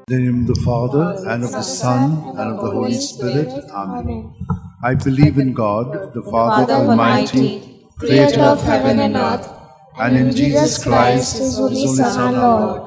In the name of the Father, and of the Son, and of the Holy Spirit. Amen. I believe in God, the Father Almighty, creator of heaven and earth, and in Jesus Christ, his only Son, our Lord,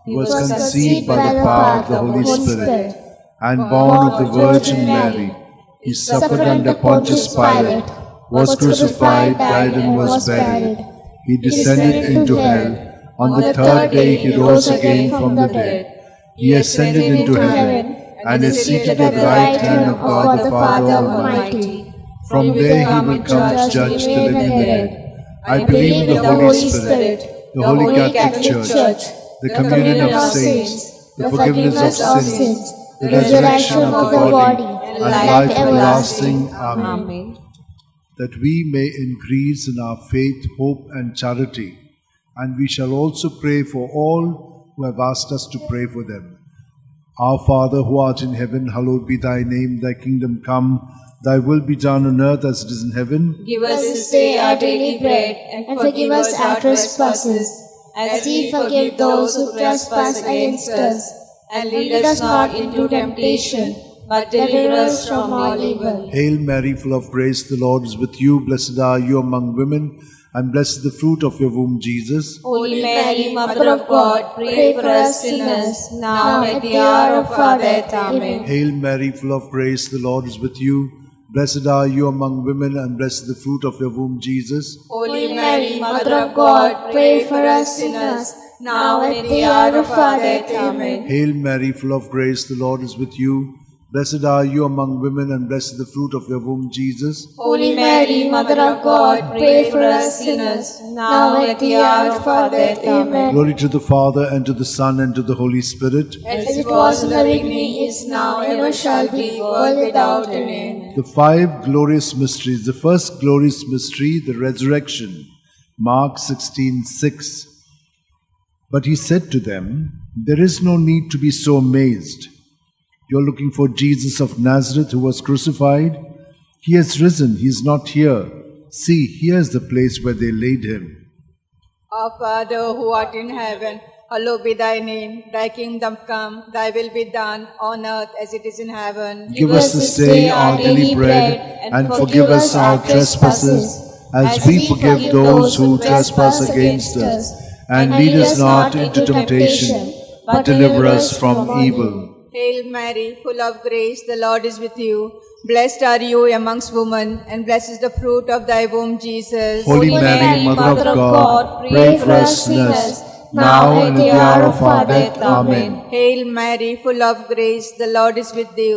who was conceived by the power of the Holy Spirit, and born of the Virgin Mary. He suffered under Pontius Pilate, was crucified, died, and was buried. He descended into hell. On the third day he rose again from the dead. He ascended into heaven, and is seated at the right hand of God the Father Almighty. From there he will come to judge the living and the dead. I believe in the Holy Spirit, the Holy Catholic Church, the communion of saints, the forgiveness of sins, the resurrection of the body, and life everlasting. Amen. That we may increase in our faith, hope, and charity, and we shall also pray for all who have asked us to pray for them. Our Father, who art in heaven, hallowed be thy name. Thy kingdom come, thy will be done on earth as it is in heaven. Give us this day our daily bread, and forgive us our trespasses, as we forgive those who trespass against us. And lead us not into temptation, but deliver us from all evil. Hail Mary, full of grace, the Lord is with you. Blessed are you among women, and blessed is the fruit of your womb, Jesus. Holy Mary, Mother of God, pray for us sinners, now and at the hour of our death. Amen. Hail Mary, full of grace, the Lord is with you. Blessed are you among women, and blessed is the fruit of your womb, Jesus. Holy Mary, Mother of God, pray for us sinners, now and at the hour of our death. Amen. Hail Mary, full of grace, the Lord is with you. Blessed are you among women, and blessed is the fruit of your womb, Jesus. Holy Mary, Mother of God, pray for us sinners, now and at the hour of our death. Amen. Glory to the Father, and to the Son, and to the Holy Spirit. As it was in the beginning, is now, ever shall be, world without end. The five glorious mysteries. The first glorious mystery, the resurrection. Mark 16:6. But he said to them, "There is no need to be so amazed. You're looking for Jesus of Nazareth who was crucified. He has risen. He is not here. See, here is the place where they laid him." Our Father, who art in heaven, hallowed be thy name. Thy kingdom come, thy will be done on earth as it is in heaven. Give us this day our daily bread, and forgive us our trespasses, as we forgive those who trespass against us. And lead us not into temptation, but deliver us from evil. Hail Mary, full of grace, the Lord is with you. Blessed are you amongst women, and blessed is the fruit of thy womb, Jesus. Holy Mary, Mother of God, pray for us sinners, now and at the hour of our death. Amen. Hail Mary, full of grace, the Lord is with you.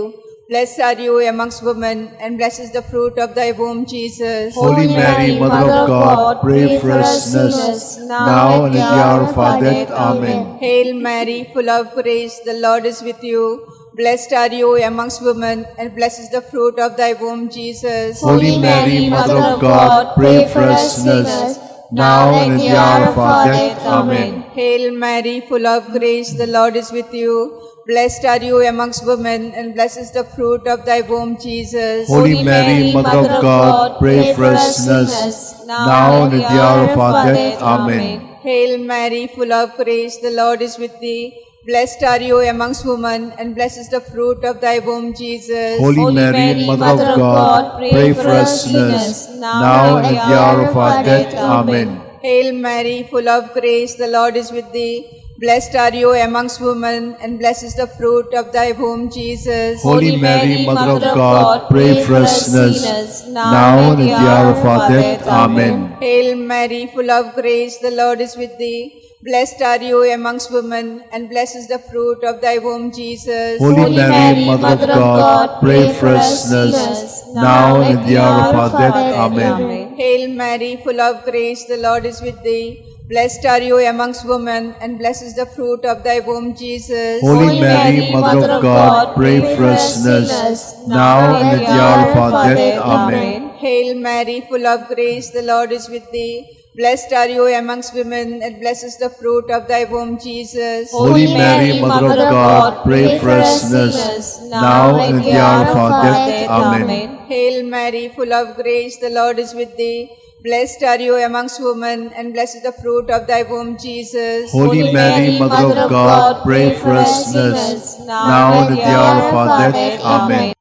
Blessed are you amongst women, and blessed is the fruit of thy womb, Jesus. Holy Mary, Mother of God, pray for us sinners, now and at the hour of our death. Amen. Hail Mary, full of grace, the Lord is with you. Blessed are you amongst women, and blessed is the fruit of thy womb, Jesus. Holy Mary, Mother of God, pray for us sinners, now and at the hour of our death. Amen. Hail Mary, full of grace, the Lord is with you. Blessed are you amongst women, and blessed is the fruit of thy womb, Jesus. Holy Mary, Mother of God, pray for us sinners, now and at the hour of our death. Amen. Hail Mary, full of grace, the Lord is with thee. Blessed are you amongst women, and blessed is the fruit of thy womb, Jesus. Holy Mary, Mother of God, pray for us sinners, now and at the hour of our death. Amen. Hail Mary, full of grace, the Lord is with thee. Blessed are you amongst women, and blessed is the fruit of thy womb, Jesus. Holy Mary, Mother of God, pray for us sinners, now and at the hour of our death. Amen. Hail Mary, full of grace, the Lord is with thee. Blessed are you amongst women, and blessed is the fruit of thy womb, Jesus. Holy Mary, Mother of God, pray for us sinners, now and at the hour of our death. Amen. Hail Mary, full of grace, the Lord is with thee. Blessed are you amongst women, and blessed is the fruit of thy womb, Jesus. Holy Mary, Mother of God, pray for us sinners, now and at the hour of our death. Amen. Hail Mary, full of grace, the Lord is with thee. Blessed are you amongst women, and blessed is the fruit of thy womb, Jesus. Holy Mary, Mother of God, pray for us sinners, now and at the hour of our death. Amen. Hail Mary, full of grace, the Lord is with thee. Blessed are you amongst women, and blessed is the fruit of thy womb, Jesus. Holy Mary, Mother of God, pray for us sinners, now and at the hour of our death. Amen.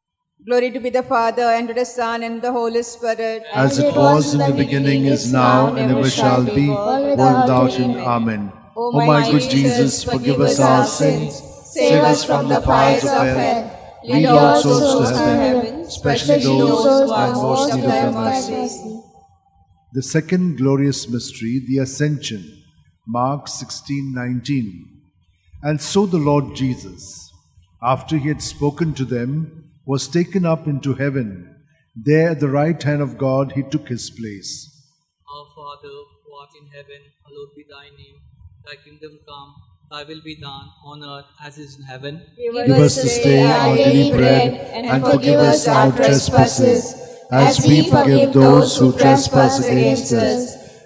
Glory to be the Father, and to the Son, and to the Holy Spirit. As it was in the beginning, is now, and ever shall be, world without end. Amen. O my good Jesus, forgive us our sins, save us from the fires of hell, lead all souls to heaven, especially those who are most in need of thy mercy. The second glorious mystery, the Ascension, Mark 16:19. And so the Lord Jesus, after he had spoken to them, was taken up into heaven. There at the right hand of God he took his place. Our Father, who art in heaven, hallowed be thy name. Thy kingdom come, thy will be done on earth as it is in heaven. Give us this day our daily bread, and forgive us our trespasses, as we forgive those who trespass against us.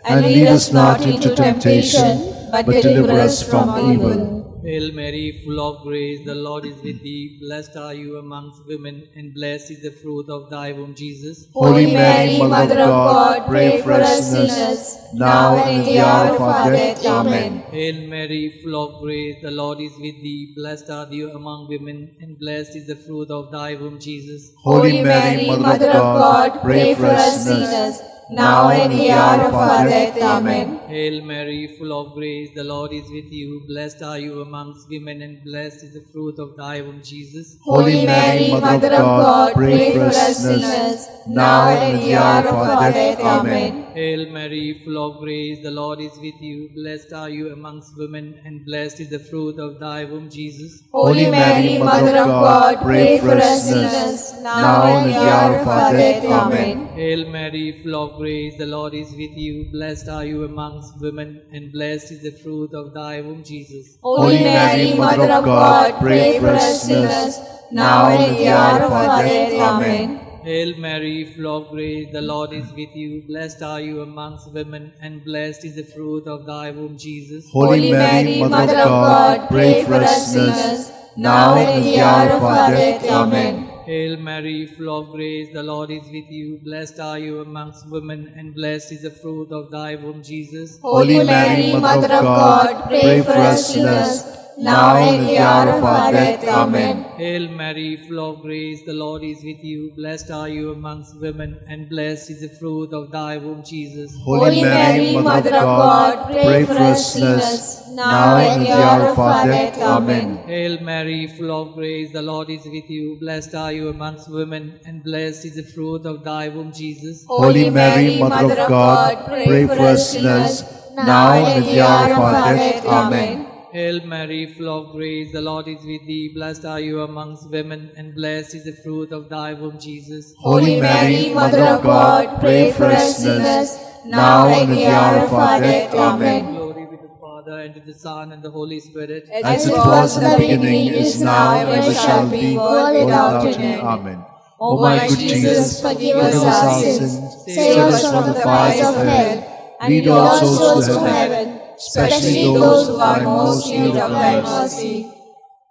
And lead us not into temptation, but deliver us from evil. Hail Mary, full of grace, the Lord is with thee. Blessed are you amongst women, and blessed is the fruit of thy womb, Jesus. Holy Mary, Mother of God, pray for us sinners, now and at the hour of our death. Amen. Hail Mary, full of grace, the Lord is with thee. Blessed are thou among women, and blessed is the fruit of thy womb, Jesus. Holy Mary, Mother of God, pray for us sinners, now and at the hour of our death. Amen. Hail Mary, full of grace, the Lord is with you. Blessed are you amongst women, and blessed is the fruit of thy womb, Jesus. Holy Mary, Mother of God, pray for us sinners, now and at the hour of our death. Amen. Hail Mary, full of grace, the Lord is with you. Blessed are you amongst women, and blessed is the fruit of thy womb, Jesus. Holy Mary, Mother of God, pray for us sinners, now and at the hour of our death. Amen. Hail Mary, full of grace, the Lord is with you. Blessed are you amongst women, and blessed is the fruit of thy womb, Jesus. Holy Mary, Mother of God, pray for us sinners, now and at the hour of our death. Amen. Hail Mary, full of grace, the Lord is with you. Blessed are you amongst women, and blessed is the fruit of thy womb, Jesus. Holy Mary, Mother of God, pray for us sinners, now and at the hour of our death. Amen. Hail Mary, full of grace, the Lord is with you. Blessed are you amongst women, and blessed is the fruit of thy womb, Jesus. Holy Mary, Mother of God, pray for us sinners, now and at the hour of our death. Amen. Hail Mary, full of grace, the Lord is with you. Blessed are you amongst women, and blessed is the fruit of thy womb, Jesus. Holy Mary, Mother of God, pray for us sinners, now and at the hour of our death. Amen. Hail Mary, full of grace, the Lord is with you. Blessed are you amongst women, and blessed is the fruit of thy womb, Jesus. Holy Mary, Mother of God, pray for us sinners, now and at the hour of our death. Amen. Hail Mary, full of grace, the Lord is with thee. Blessed are you amongst women, and blessed is the fruit of thy womb, Jesus. Holy Mary, Mother of God, pray for us sinners, now and at the hour of our death. Amen. Glory be to the Father, and to the Son, and the Holy Spirit. As it was in the beginning, is now, and ever shall be, world without end. Amen. O my good Jesus, forgive us our sins, save us from the fires of hell, lead all souls to heaven, especially those who are most in need of thy mercy.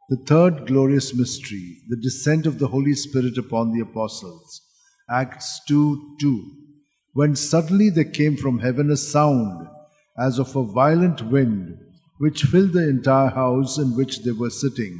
The third glorious mystery, the descent of the Holy Spirit upon the apostles. Acts 2:2. When suddenly there came from heaven a sound, as of a violent wind, which filled the entire house in which they were sitting.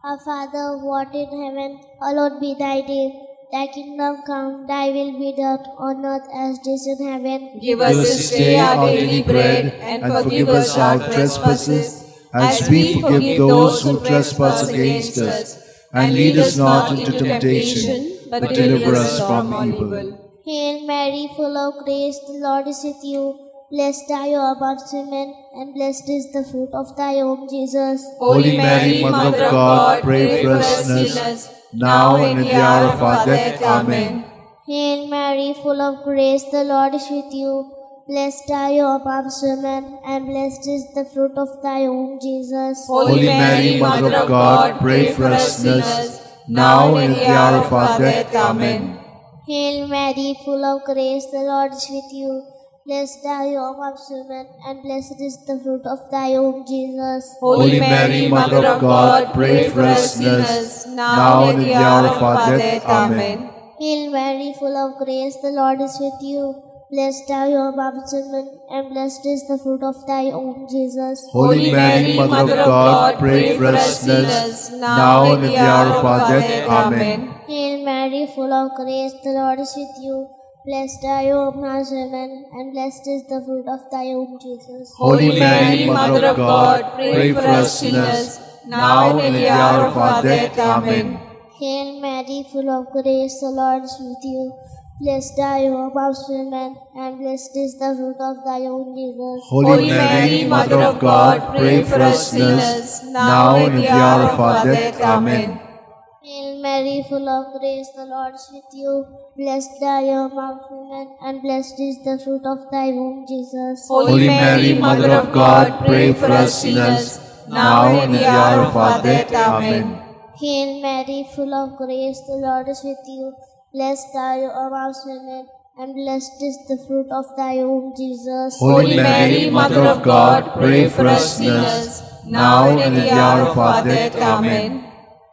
Our Father, who art in heaven, hallowed be thy name. Thy kingdom come, thy will be done on earth as it is in heaven. Give us this day our daily bread, and forgive us our trespasses, as we forgive those who trespass against us. And lead us not into temptation, but deliver us from evil. Hail Mary, full of grace, the Lord is with you. Blessed are you amongst women, and blessed is the fruit of thy womb, Jesus. Holy Mary, Mother of God, pray for us sinners, now and at the hour of our death. Amen. Hail Mary, full of grace, the Lord is with you. Blessed are you amongst women, and blessed is the fruit of thy womb, Jesus. Holy Mary, Mother of God, pray for us sinners, now and at the hour of our death. Amen. Hail Mary, full of grace, the Lord is with you. Blessed are you amongst women, and blessed is the fruit of thy womb, Jesus. Holy Mary, Mother of God, pray for us sinners, now and at the hour of our death. Amen. Hail Mary, full of grace, the Lord is with you. Blessed are you amongst women, and blessed is the fruit of thy womb, Jesus. Holy Mary, Mother of God, pray for us sinners, now and at the hour of our death. Amen. Hail Mary, full of grace, the Lord is with you. Blessed are you amongst women, and blessed is the fruit of thy womb, Jesus. Holy Mary, Mother of God, pray for us sinners, now and at the hour of our death. Amen. Hail Mary, full of grace, the Lord is with you. Blessed are you amongst women, and blessed is the fruit of thy womb, Jesus. Holy Mary, Mother of God, pray for us sinners, now and at the hour of our death. Amen. Hail Mary, full of grace, the Lord is with you. Blessed are you amongst women, and blessed is the fruit of thy womb, Jesus. Holy Mary, Mother of God, pray for us sinners, now and at the hour of our death. Amen. Hail Mary, full of grace, the Lord is with you. Blessed are you amongst women, and blessed is the fruit of thy womb, Jesus. Holy Mary, Mother of God, pray for us sinners, now and at the hour of our death. Amen.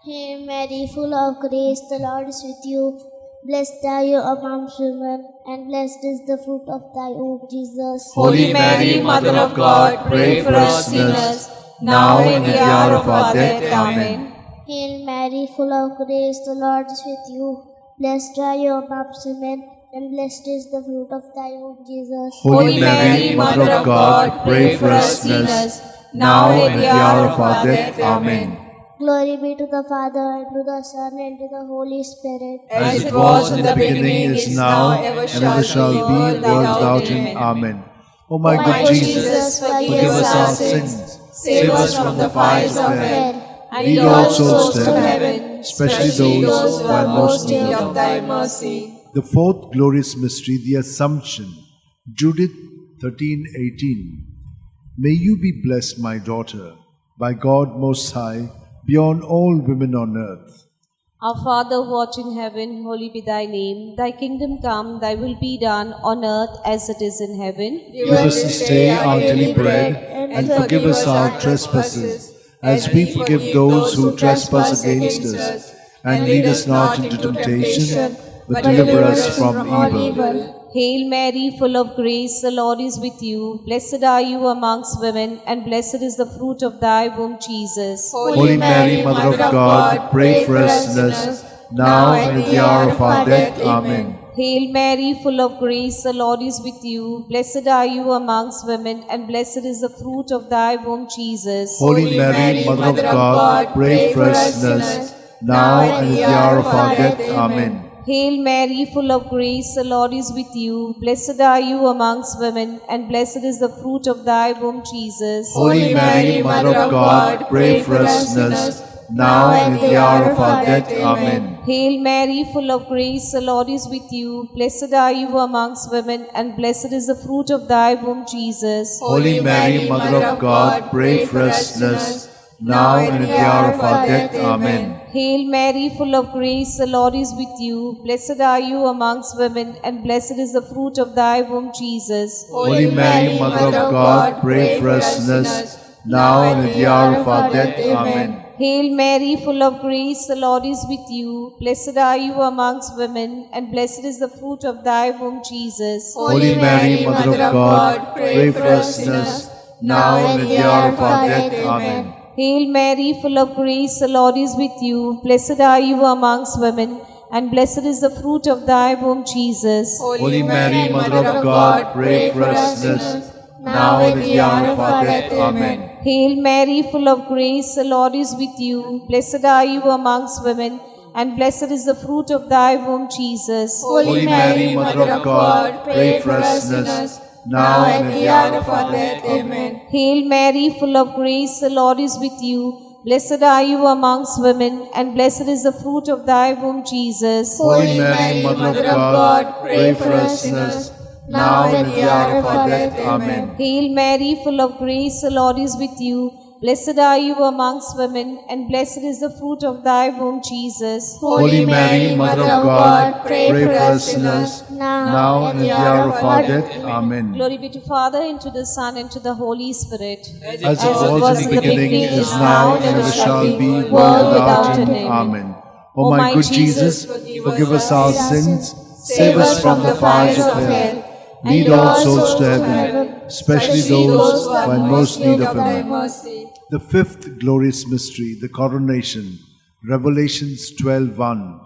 Hail Mary, full of grace, the Lord is with you. Blessed are you amongst women, and blessed is the fruit of thy womb, Jesus. Holy Mary, Mother of God, pray for us sinners, now and at the hour of our death. Amen. Hail Mary, full of grace, the Lord is with you. Blessed are you amongst women, and blessed is the fruit of thy womb, Jesus. Holy Mary, Mother of God, pray for us sinners, now and at the hour of our death. Amen. Glory be to the Father, and to the Son, and to the Holy Spirit. As it was in the beginning, is now, and ever shall be, world without end. Amen. O my good Jesus, forgive us our sins, save us from the fires of hell, and lead all souls to heaven, especially those who are most in need of thy mercy. The fourth glorious mystery, the Assumption. Judith 13:18. May you be blessed, my daughter, by God Most High, beyond all women on earth. Our Father who art in heaven, holy be thy name. Thy kingdom come, thy will be done on earth as it is in heaven. Give us this day our daily bread, and forgive us our trespasses, as we forgive those who trespass against us. And lead us not into temptation, but deliver us from evil. Hail Mary, full of grace, the Lord is with you. Blessed are you amongst women, and blessed is the fruit of thy womb, Jesus. Holy Mary, Mother of God, pray for us sinners, now and at the hour of our death. Amen. Hail Mary, full of grace, the Lord is with you. Blessed are you amongst women, and blessed is the fruit of thy womb, Jesus. Holy Mary, Mother of God, pray for us sinners, now and at the hour of our death. Amen. Hail Mary, full of grace, the Lord is with you. Blessed are you amongst women, and blessed is the fruit of thy womb, Jesus. Holy Mary, Mother of God, pray for us sinners, now and at the hour of our death. Amen. Hail Mary, full of grace, the Lord is with you. Blessed are you amongst women, and blessed is the fruit of thy womb, Jesus. Holy Mary, Mother of God, pray for us sinners, now and at the hour of our death. Amen. Hail Mary, full of grace, the Lord is with you. Blessed are you amongst women, and blessed is the fruit of thy womb, Jesus. Holy Mary, Mother of God, pray for us sinners, now and at the hour of our death. Amen. Hail Mary, full of grace, the Lord is with you. Blessed are you amongst women, and blessed is the fruit of thy womb, Jesus. Holy Mary, Mother of God, pray for us sinners, now and at the hour of our death. Amen. Hail Mary, full of grace, the Lord is with you. Blessed are you amongst women, and blessed is the fruit of thy womb, Jesus. Holy Mary, Mother of God, pray for us sinners, now and at the hour of our death. Amen. Hail Mary, full of grace, the Lord is with you. Blessed are you amongst women, and blessed is the fruit of thy womb, Jesus. Holy Mary, Mother of God, pray for us sinners, now and at the hour of our death. Amen. Hail Mary, full of grace, the Lord is with you. Blessed are you amongst women, and blessed is the fruit of thy womb, Jesus. Holy Mary, Mother of God, pray for us sinners, now and at the hour of our death. Amen. Hail Mary, full of grace, the Lord is with you. Blessed are you amongst women, and blessed is the fruit of thy womb, Jesus. Holy Mary, Mother of God, pray for us sinners, now and at the hour of our death. Amen. Glory be to Father, and to the Son, and to the Holy Spirit. As it was in the beginning, is now, and ever shall be, world without end. Amen. O my good Jesus, forgive us our sins, save us from the fires of hell, Lead all souls to heaven, especially those who are in most need of thy mercy. The fifth glorious mystery, the coronation. Revelations 12:1.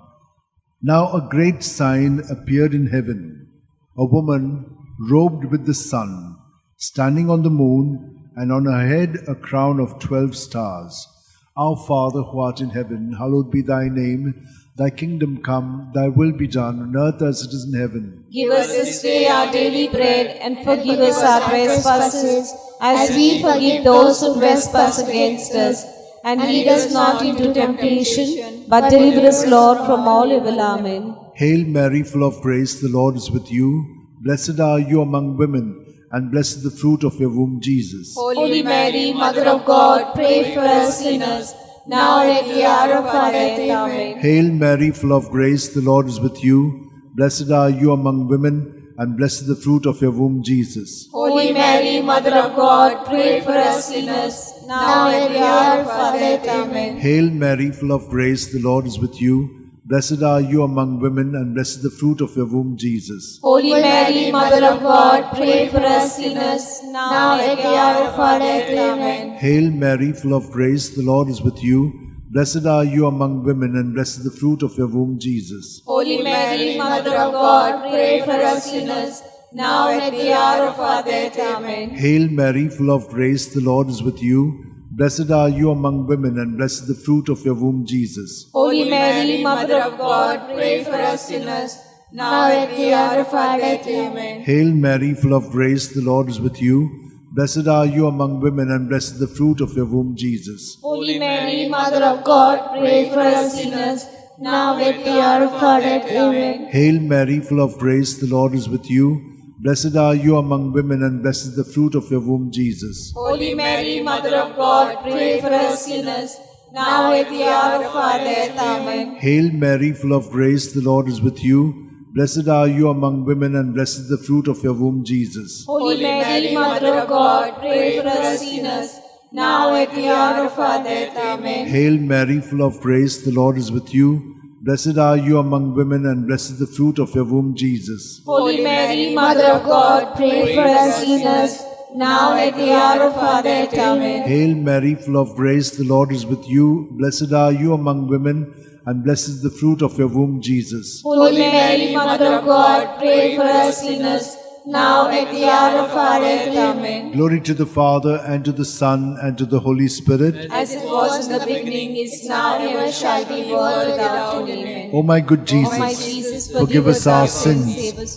Now a great sign appeared in heaven, a woman robed with the sun, standing on the moon, and on her head a crown of 12 stars. Our Father who art in heaven, hallowed be thy name. Thy kingdom come, thy will be done on earth as it is in heaven. Give us this day our daily bread, and forgive us our trespasses, as we forgive those who trespass against us. And lead us not into temptation, but deliver us, Lord, from all evil. Amen. Hail Mary, full of grace, the Lord is with you. Blessed are you among women, and blessed the fruit of your womb, Jesus. Holy Mary, Mother of God, pray for us sinners, now and at the hour of our death. Amen. Hail Mary, full of grace, the Lord is with you. Blessed are you among women, and blessed the fruit of your womb, Jesus. Holy Mary, Mother of God, pray for us sinners, now and at the hour of our death. Amen. Hail Mary, full of grace, the Lord is with you. Blessed are you among women, and blessed the fruit of your womb, Jesus. Holy Mary, Mother of God, pray for us sinners, now and at the hour of our death. Amen. Hail Mary, full of grace, the Lord is with you. Blessed are you among women, and blessed the fruit of your womb, Jesus. Holy Mary, Mother of God, pray for us sinners, now and at the hour of our death. Amen. Hail Mary, full of grace, the Lord is with you. Blessed are you among women, and blessed the fruit of your womb, Jesus. Holy Mary, Mother of God, pray for us sinners, now and at the hour of our death. Amen. Hail Mary, full of grace, the Lord is with you. Blessed are you among women, and blessed the fruit of your womb, Jesus. Holy Mary, Mother of God, pray for us sinners, now and at the hour of our death. Amen. Hail Mary, full of grace, the Lord is with you. Blessed are you among women, and blessed the fruit of your womb, Jesus. Holy Mary, Mother of God, pray for us sinners, now at the hour of our death. Amen. Hail Mary, full of grace, the Lord is with you. Blessed are you among women, and blessed the fruit of your womb, Jesus. Holy Mary, Mother of God, pray for us sinners, now at the hour of our death. Amen. Hail Mary, full of grace, the Lord is with you. Blessed are you among women, and blessed the fruit of your womb, Jesus. Holy Mary, Mother of God, pray for us sinners, now at the hour of our death. Amen. Hail Mary, full of grace, the Lord is with you. Blessed are you among women, and blessed is the fruit of your womb, Jesus. Holy Mary, Mother of God, pray for us sinners, now at the hour of our death. Amen. Glory to the Father, and to the Son, and to the Holy Spirit. As it was in the beginning, is now, and ever shall be, world without end. Amen. O my good Jesus, O my Jesus, forgive us our sins,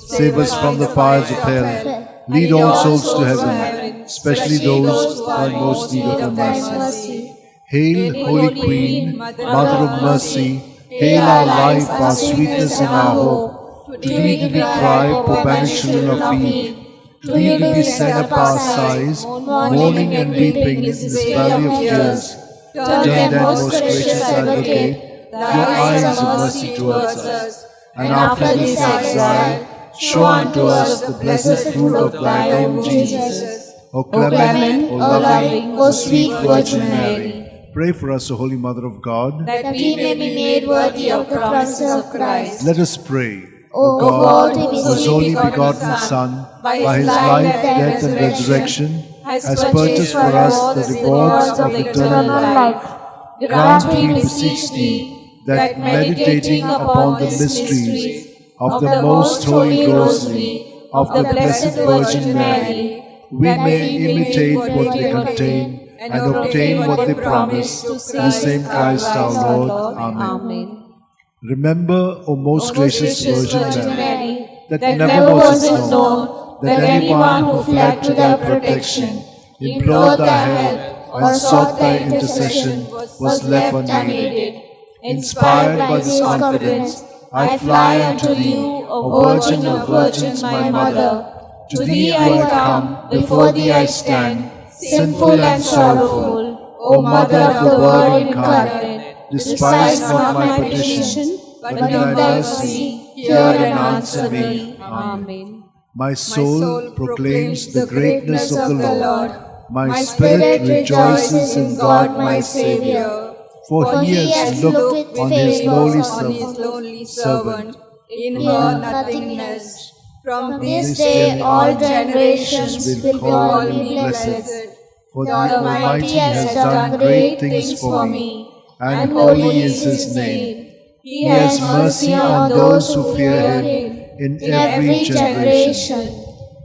save us from the fires of hell, lead all souls to heaven, especially those who are in most need of thy mercy. Hail, Holy Queen, Mother of Mercy, hail our life, our sweetness, and our hope. To thee do we cry, poor banished children of Eve. To thee do we send up our sighs, mourning and weeping in this valley of tears. Turn then, most gracious Advocate, your eyes of mercy towards us, and after this exile, show unto us the blessed fruit of thy womb, Jesus. O clement, O loving, O sweet Virgin Mary, pray for us, O Holy Mother of God, that we may be made worthy of the promises of Christ. Let us pray. O God, God, whose only begotten Son, by his life, death, and resurrection, has purchased for us the rewards of eternal life, grant, we beseech thee, that meditating upon the mysteries of the most Holy Rosary of the Blessed Virgin Mary, we may imitate what they contain and obtain what they promise through the same Christ our Lord. Amen. Remember, O most gracious Virgin Mary, that never was it known that anyone who fled to thy protection, implored thy help, or sought thy intercession was left unaided. Inspired by this confidence, I fly unto thee, O Virgin of Virgins, my Mother. To thee I come, before thee I stand, sinful and sorrowful. O Mother of the Word incarnate, despise not my petition, but in thy mercy hear and answer me. Amen. My soul proclaims the greatness of the Lord. My spirit rejoices in God my Saviour. For he has looked on his lowly servant. In her nothingness. From this day all generations will call me blessed. For the The Almighty has done great things for me, and holy is His name. He has mercy on those who fear Him in every generation.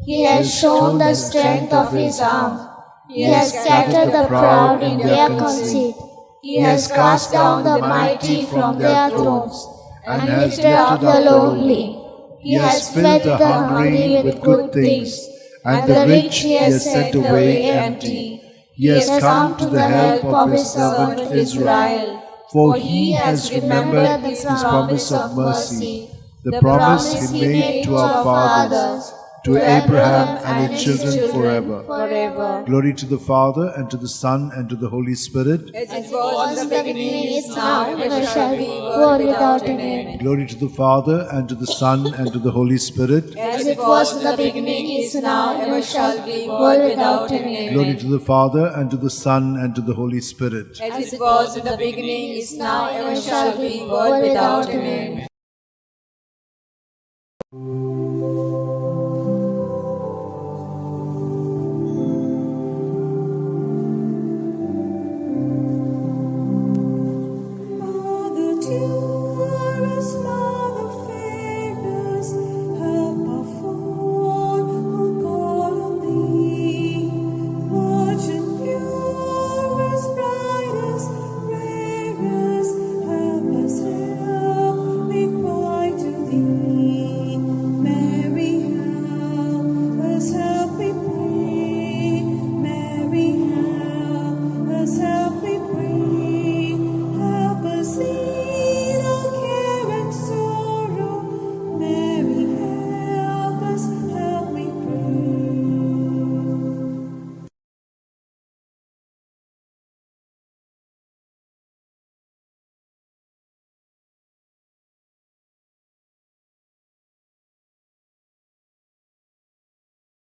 He has shown the strength of His arm. He has scattered the proud in their conceit. He has cast down the mighty from their thrones, and lifted up the lowly. He has fed the hungry with good things, and the rich He has sent away empty. He has come to the help of His servant Israel, for He has remembered His promise of mercy, the promise He made to our fathers, to Abraham and his children forever. Glory to the Father, and to the Son, and to the Holy Spirit. As it was in the beginning, is now, and ever shall be, world without end. Glory to the Father, and to the Son, and to the Holy Spirit. As it was in the beginning, is now, and ever shall be, world without end. Glory to the Father, and to the Son, and to the Holy Spirit. As it was in the beginning, is now, and ever shall be, world without end.